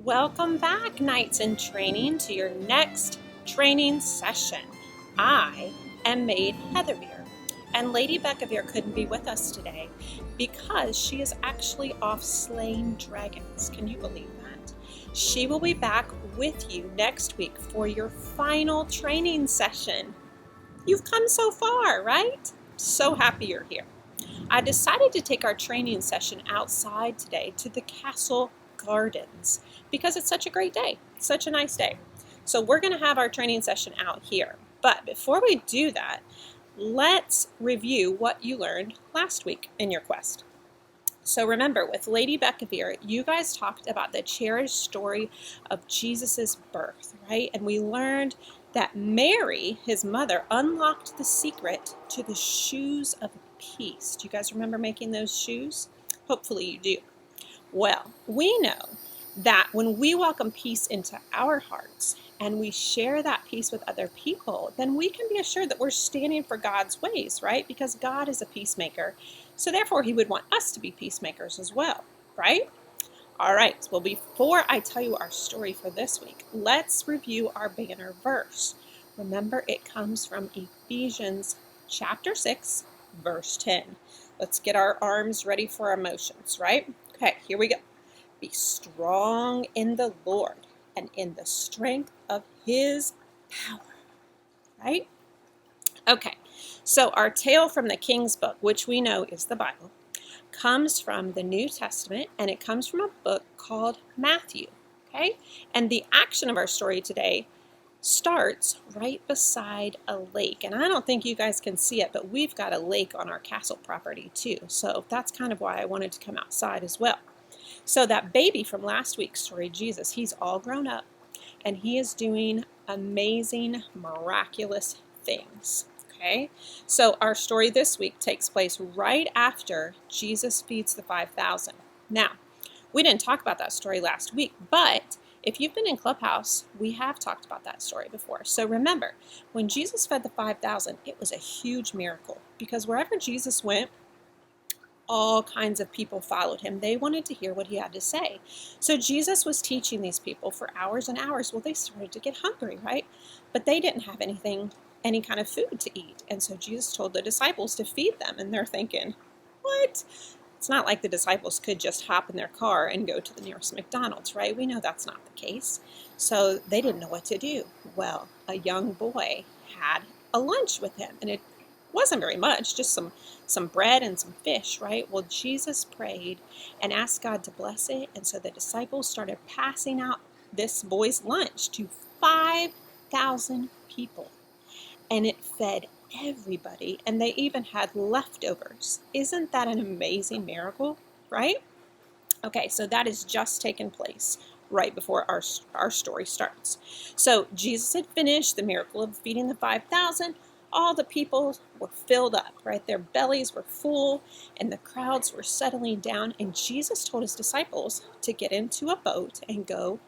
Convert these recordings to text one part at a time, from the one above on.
Welcome back, Knights in Training, to your next training session. I am Maid Heatherbeer, and Lady Beckavere couldn't be with us today because she is actually off slaying dragons. Can you believe that? She will be back with you next week for your final training session. You've come so far, right? So happy you're here. I decided to take our training session outside today to the castle gardens because it's such a great day, such a nice day. So we're going to have our training session out here. But before we do that, let's review what you learned last week in your quest. So remember, with Lady Beckavere, you guys talked about the cherished story of Jesus's birth, right? And we learned that Mary, his mother, unlocked the secret to the shoes of peace. Do you guys remember making those shoes? Hopefully you do. Well, we know that when we welcome peace into our hearts and we share that peace with other people, then we can be assured that we're standing for God's ways, right? Because God is a peacemaker. So therefore, he would want us to be peacemakers as well, right? All right, well, before I tell you our story for this week, let's review our banner verse. Remember, it comes from Ephesians chapter 6, verse 10. Let's get our arms ready for our motions, right? Okay, here we go. Be strong in the Lord and in the strength of his power, right? Okay, so our tale from the King's Book, which we know is the Bible, comes from the New Testament, and it comes from a book called Matthew, okay? And the action of our story today starts right beside a lake. And I don't think you guys can see it, but we've got a lake on our castle property too. So that's kind of why I wanted to come outside as well. So that baby from last week's story, Jesus, he's all grown up and he is doing amazing, miraculous things. Okay, so our story this week takes place right after Jesus feeds the 5,000. Now, we didn't talk about that story last week, but if you've been in Klubhouse, we have talked about that story before. So remember, when Jesus fed the 5,000, it was a huge miracle because wherever Jesus went, all kinds of people followed him. They wanted to hear what he had to say. So Jesus was teaching these people for hours and hours. Well, they started to get hungry, right? But they didn't have any kind of food to eat. And so Jesus told the disciples to feed them. And they're thinking, what? It's not like the disciples could just hop in their car and go to the nearest McDonald's, right? We know that's not the case. So they didn't know what to do. Well, a young boy had a lunch with him, and it wasn't very much, just some bread and some fish, right? Well, Jesus prayed and asked God to bless it, and so the disciples started passing out this boy's lunch to 5,000 people, and it fed everybody, and they even had leftovers. Isn't that an amazing miracle, right? Okay, so that has just taken place right before our story starts. So Jesus had finished the miracle of feeding the 5,000. All the people were filled up, right? Their bellies were full, and the crowds were settling down, and Jesus told his disciples to get into a boat and go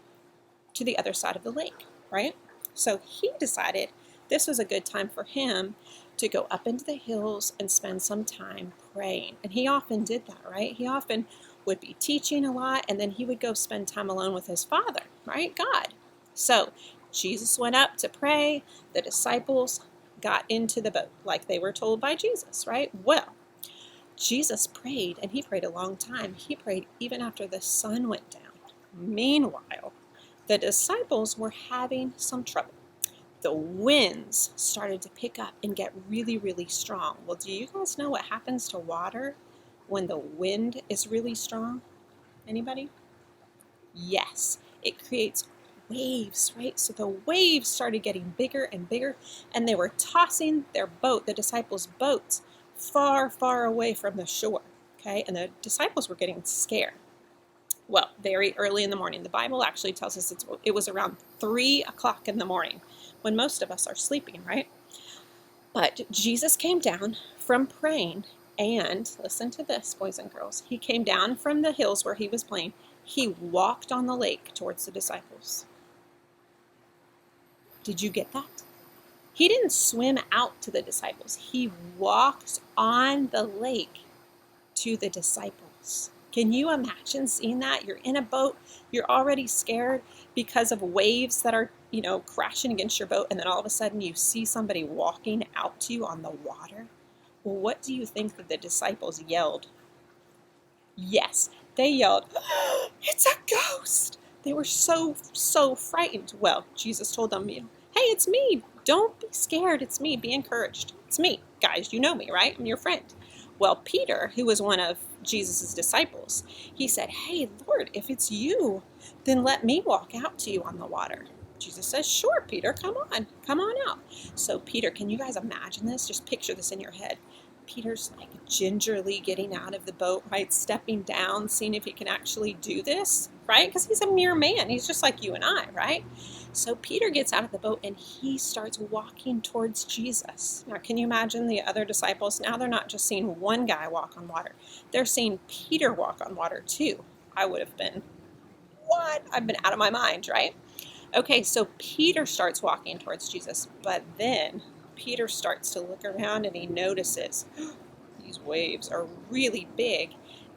to the other side of the lake, right? So he decided this was a good time for him to go up into the hills and spend some time praying. And he often did that, right? He often would be teaching a lot, and then he would go spend time alone with his Father, right? God. So Jesus went up to pray. The disciples got into the boat like they were told by Jesus, right? Well, Jesus prayed, and he prayed a long time. He prayed even after the sun went down. Meanwhile, the disciples were having some trouble. The winds started to pick up and get really, really strong. Well, do you guys know what happens to water when the wind is really strong? Anybody? Yes, it creates waves, right? So the waves started getting bigger and bigger, and they were tossing their boat, the disciples' boats, far, far away from the shore, okay? And the disciples were getting scared. Well, very early in the morning. The Bible actually tells us it was around 3 o'clock in the morning when most of us are sleeping, right? But Jesus came down from praying, and listen to this, boys and girls. He came down from the hills where he was playing. He walked on the lake towards the disciples. Did you get that? He didn't swim out to the disciples. He walked on the lake to the disciples. Can you imagine seeing that? You're in a boat, you're already scared because of waves that are, crashing against your boat, and then all of a sudden you see somebody walking out to you on the water. Well, what do you think that the disciples yelled? Yes, they yelled, "Oh, it's a ghost!" They were so frightened. Well, Jesus told them, hey, it's me. Don't be scared. It's me. Be encouraged. It's me. Guys, you know me, right? I'm your friend. Well, Peter, who was one of Jesus' disciples, he said, hey, Lord, if it's you, then let me walk out to you on the water. Jesus says, sure, Peter, come on out. So Peter, can you guys imagine this? Just picture this in your head. Peter's like gingerly getting out of the boat, right? Stepping down, seeing if he can actually do this, right? Because he's a mere man. He's just like you and I, right? So Peter gets out of the boat and he starts walking towards Jesus. Now, can you imagine the other disciples? Now they're not just seeing one guy walk on water. They're seeing Peter walk on water too. I would have been, what? I've been out of my mind, right? Okay, so Peter starts walking towards Jesus, but then Peter starts to look around and he notices these waves are really big,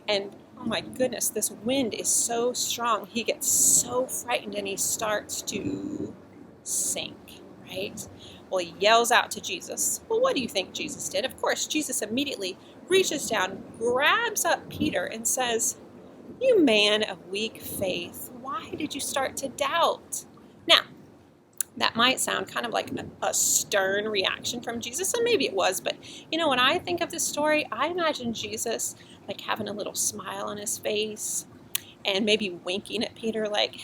and oh my goodness, this wind is so strong. He gets so frightened and he starts to sink, right? Well, he yells out to Jesus. Well, what do you think Jesus did? Of course, Jesus immediately reaches down, grabs up Peter and says, you man of weak faith, why did you start to doubt? Now, that might sound kind of like a stern reaction from Jesus, and maybe it was, but when I think of this story, I imagine Jesus like having a little smile on his face and maybe winking at Peter like,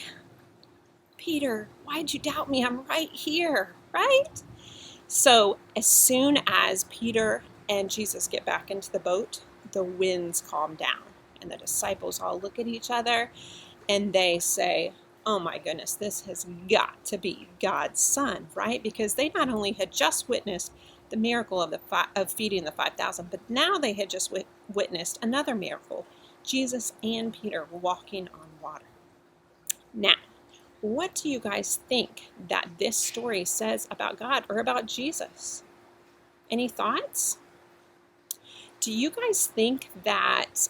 Peter, why'd you doubt me? I'm right here, right? So as soon as Peter and Jesus get back into the boat, the winds calm down, and the disciples all look at each other and they say, oh my goodness, this has got to be God's Son, right? Because they not only had just witnessed the miracle of feeding the 5,000, but now they had just witnessed another miracle, Jesus and Peter walking on water. Now, what do you guys think that this story says about God or about Jesus? Any thoughts? Do you guys think that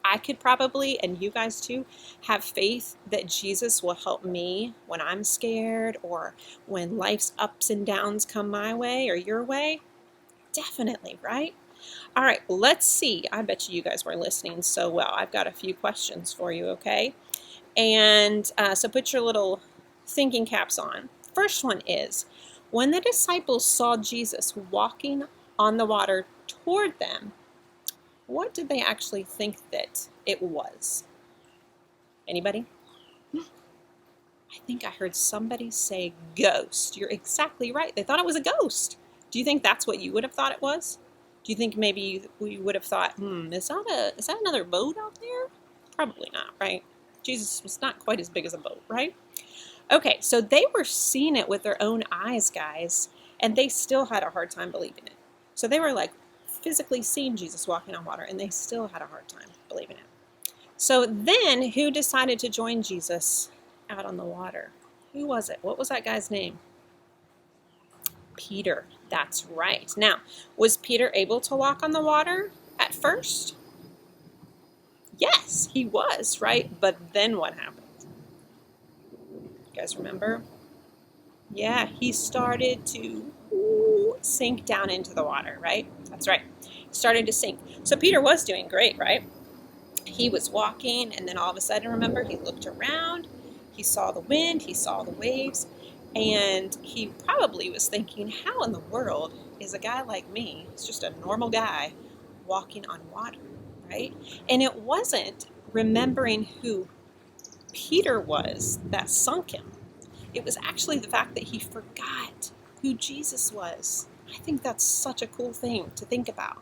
I could probably, and you guys too, have faith that Jesus will help me when I'm scared or when life's ups and downs come my way or your way? Definitely, right? All right, let's see. I bet you guys were listening so well. I've got a few questions for you, okay? And so put your little thinking caps on. First one is, when the disciples saw Jesus walking on the water toward them, what did they actually think that it was? Anybody? I think I heard somebody say ghost. You're exactly right. They thought it was a ghost. Do you think that's what you would have thought it was? Do you think maybe we would have thought, is that another boat out there? Probably not, right? Jesus was not quite as big as a boat, right? Okay, so they were seeing it with their own eyes, guys, and they still had a hard time believing it. So they were like physically seeing Jesus walking on water, and they still had a hard time believing it. So then, who decided to join Jesus out on the water? Who was it? What was that guy's name? Peter. That's right. Now, was Peter able to walk on the water at first? Yes, he was, right? But then what happened? You guys remember? Yeah, he started to sink down into the water, right? That's right. He started to sink. So Peter was doing great, right? He was walking, and then all of a sudden, remember, he looked around, he saw the wind, he saw the waves, and he probably was thinking, how in the world is a guy like me, it's just a normal guy, walking on water, right? And it wasn't remembering who Peter was that sunk him. It was actually the fact that he forgot who Jesus was. I think that's such a cool thing to think about.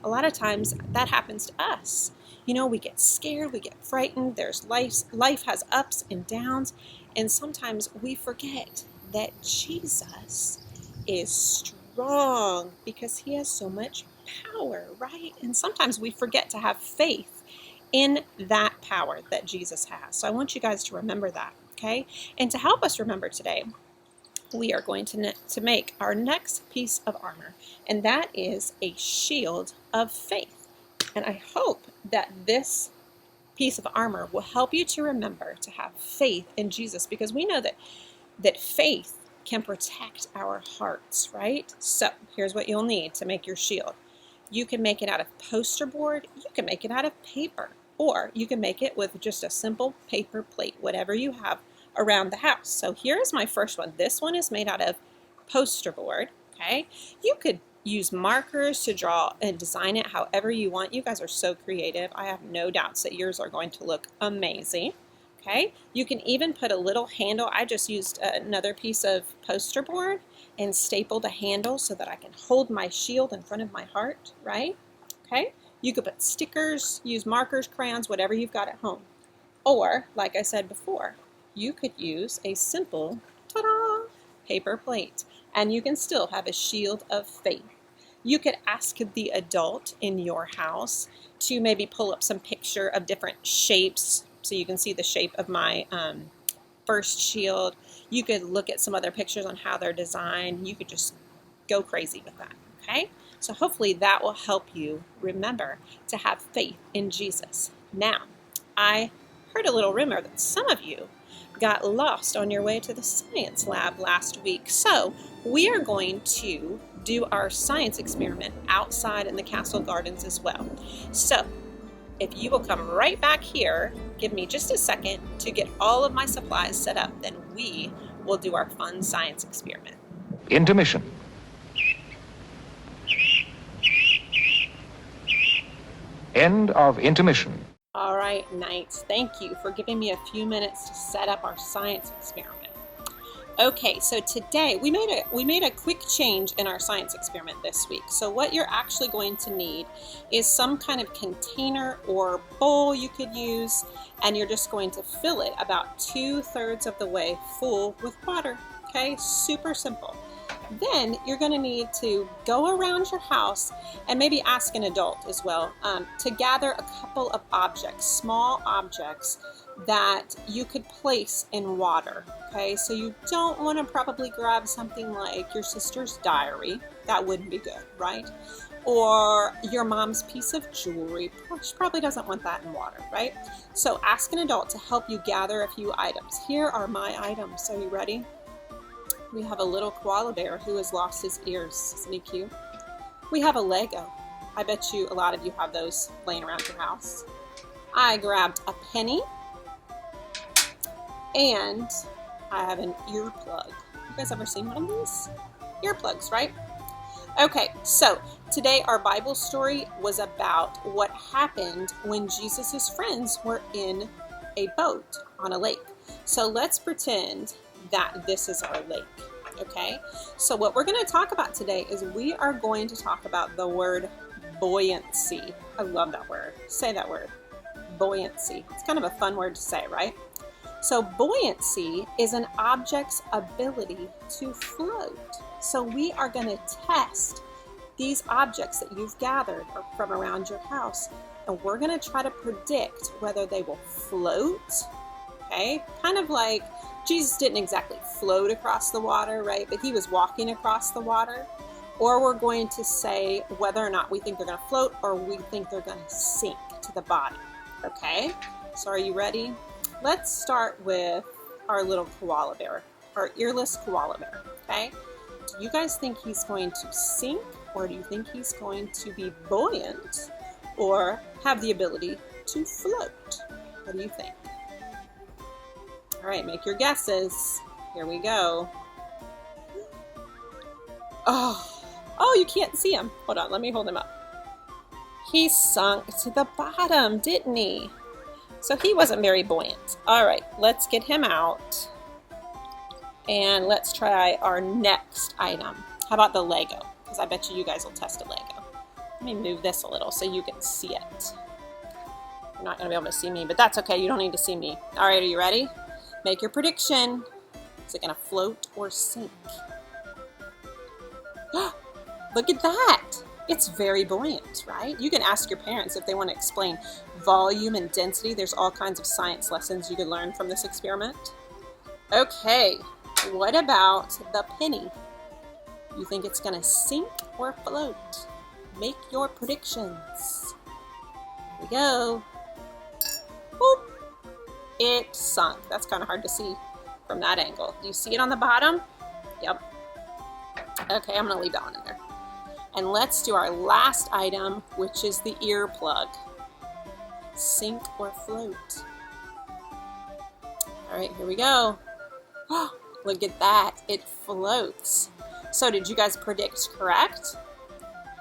A lot of times that happens to us. We get scared, we get frightened, life has ups and downs, and sometimes we forget that Jesus is strong because he has so much power, right? And sometimes we forget to have faith in that power that Jesus has. So I want you guys to remember that, okay? And to help us remember today, we are going to make our next piece of armor, and that is a shield of faith. And I hope that this piece of armor will help you to remember to have faith in Jesus, because we know that faith can protect our hearts, right? So here's what you'll need to make your shield. You can make it out of poster board, you can make it out of paper, or you can make it with just a simple paper plate, whatever you have around the house. So here's my first one. This one is made out of poster board, okay? You could use markers to draw and design it however you want. You guys are so creative. I have no doubts that yours are going to look amazing. Okay, you can even put a little handle. I just used another piece of poster board and stapled a handle so that I can hold my shield in front of my heart, right? Okay, you could put stickers, use markers, crayons, whatever you've got at home. Or, like I said before, you could use a simple, ta-da, paper plate, and you can still have a shield of faith. You could ask the adult in your house to maybe pull up some picture of different shapes so you can see the shape of my first shield. You could look at some other pictures on how they're designed. You could just go crazy with that, okay? So hopefully that will help you remember to have faith in Jesus. Now, I heard a little rumor that some of you got lost on your way to the science lab last week. So we are going to do our science experiment outside in the castle gardens as well. So if you will come right back here, give me just a second to get all of my supplies set up, then we will do our fun science experiment. Intermission. End of intermission. All right, Knights, thank you for giving me a few minutes to set up our science experiment. Okay, so today we made a quick change in our science experiment this week. So what you're actually going to need is some kind of container or bowl you could use, and you're just going to fill it about 2/3 of the way full with water. Okay, super simple. Then you're going to need to go around your house and maybe ask an adult as well to gather a couple of objects, small objects that you could place in water. Okay, so you don't want to probably grab something like your sister's diary. That wouldn't be good, right? Or your mom's piece of jewelry. She probably doesn't want that in water, right? So ask an adult to help you gather a few items. Here are my items. Are you ready? We have a little koala bear who has lost his ears. Isn't he cute? We have a Lego. I bet you a lot of you have those laying around your house. I grabbed a penny. And I have an earplug. You guys ever seen one of these? Earplugs, right? Okay, so today our Bible story was about what happened when Jesus' friends were in a boat on a lake. So let's pretend that this is our lake, okay? So what we're going to talk about today is we are going to talk about the word buoyancy. I love that word. Say that word, buoyancy. It's kind of a fun word to say, right? So buoyancy is an object's ability to float. So we are going to test these objects that you've gathered from around your house, and we're going to try to predict whether they will float, okay? Kind of like Jesus didn't exactly float across the water, right? But he was walking across the water. Or we're going to say whether or not we think they're going to float or we think they're going to sink to the bottom, okay? So are you ready? Let's start with our little koala bear, our earless koala bear, okay? Do you guys think he's going to sink, or do you think he's going to be buoyant or have the ability to float? What do you think? All right, make your guesses. Here we go. Oh, you can't see him. Hold on, let me hold him up. He sunk to the bottom, didn't he? So he wasn't very buoyant. All right, let's get him out. And let's try our next item. How about the Lego? Because I bet you guys will test a Lego. Let me move this a little so you can see it. You're not going to be able to see me, but that's okay. You don't need to see me. All right, are you ready? Make your prediction. Is it going to float or sink? Look at that. It's very buoyant, right? You can ask your parents if they want to explain volume and density. There's all kinds of science lessons you could learn from this experiment. Okay, what about the penny? You think it's going to sink or float? Make your predictions. we go. Boop. It sunk. That's kind of hard to see from that angle. Do you see it on the bottom? Yep. Okay, I'm going to leave that one in there. And let's do our last item, which is the earplug. Sink or float. All right, here we go. Oh, look at that. It floats. So did you guys predict correct?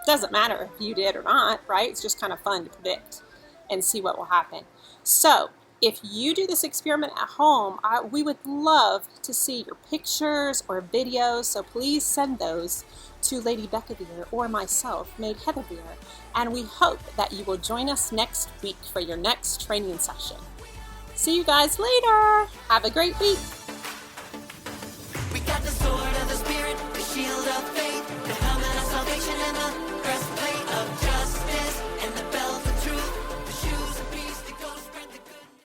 Doesn't matter if you did or not, right? It's just kind of fun to predict and see what will happen. So if you do this experiment at home, we would love to see your pictures or videos, so please send those to Lady Beckavier or myself, Maid Heatherbeer, and we hope that you will join us next week for your next training session. See you guys later! Have a great week! We got the sword of the Spirit, the shield of faith, the helmet of salvation, and the